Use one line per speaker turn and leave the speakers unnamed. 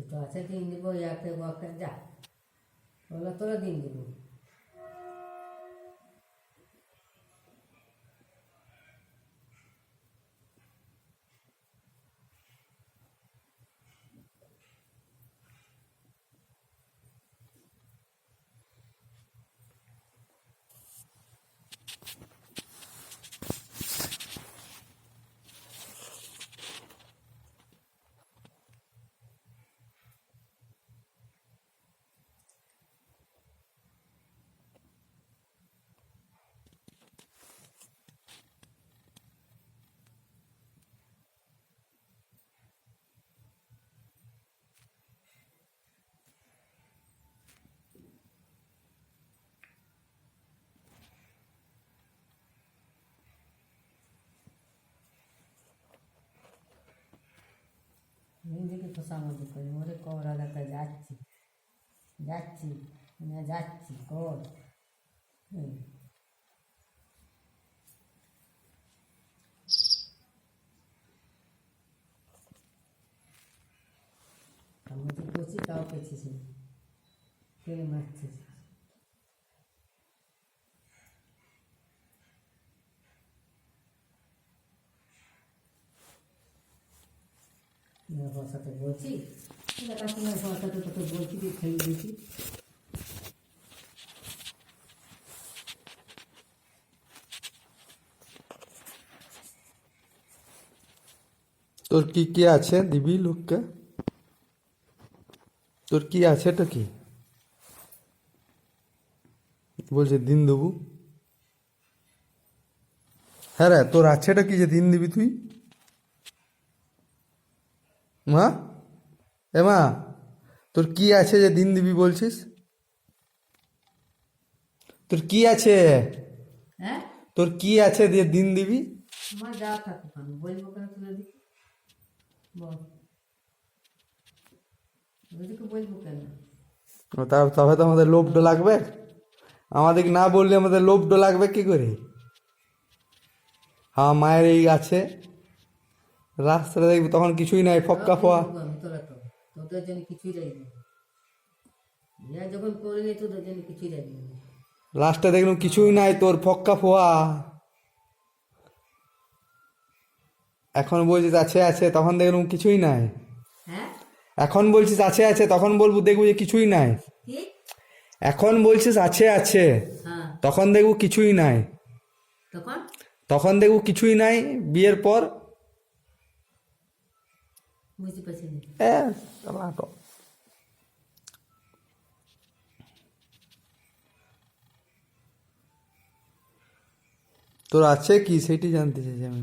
দুটো আছে দিন দিব, ইয়াকে ওকে যা ওগুলো তোরা দিন দিব। নিজেকে খোসামতি করি, ওরে কর আলাদা যাচ্ছি যাচ্ছি না যাচ্ছি কর। আমি তো করছি তাও পেয়েছিস, কে মারছিস? সাথে বলছি দেখাশোনার সাথে তোকে বলছি যে খেয়ে দিয়েছি।
তোর কি কি আছে দিবি লোককে? তোর কি আছে, এটা কি বলছে দিন দেবু? হ্যাঁ রে, তোর আছেটা কি যে দিন দিবি তুই? মা, এ মা, তোর কি আছে যে দিন দিবি বলছিস? তোর কি আছে?
হ্যাঁ,
তোর কি আছে যে দিন দিবি?
আমার যা থাকুক আমি বলবো কেন তুলে দিই? বল, ওদেরকে বলবো কেন?
তবে তো আমাদের লোভটা লাগবে। আমাদেরকে না বললে আমাদের লোভটা লাগবে কি করে? হ্যাঁ, মায়ের এই আছে, রাস্তাটা দেখবি তখন কিছুই নাই, ফক্কা ফোয়া।
তোরা তো তোদের জন্য কিছুই রাখবি না, ইয়া যখন করলি তোদের জন্য কিছুই রাখবি না।
লাস্টে দেখলাম কিছুই নাই, তোর ফক্কা ফোয়া। এখন বলছিস আছে আছে, তখন দেখলাম কিছুই নাই।
হ্যাঁ,
এখন বলছিস আছে আছে, তখন বলবো দেখবো যে কিছুই নাই।
কি?
এখন বলছিস আছে আছে,
হ্যাঁ,
তখন দেখবো কিছুই নাই।
তখন
তখন দেখবো কিছুই নাই বিয়ের পর।
বুঝতে পারছি না।
তোর আছে কি সেটি জানতে চাইছি আমি।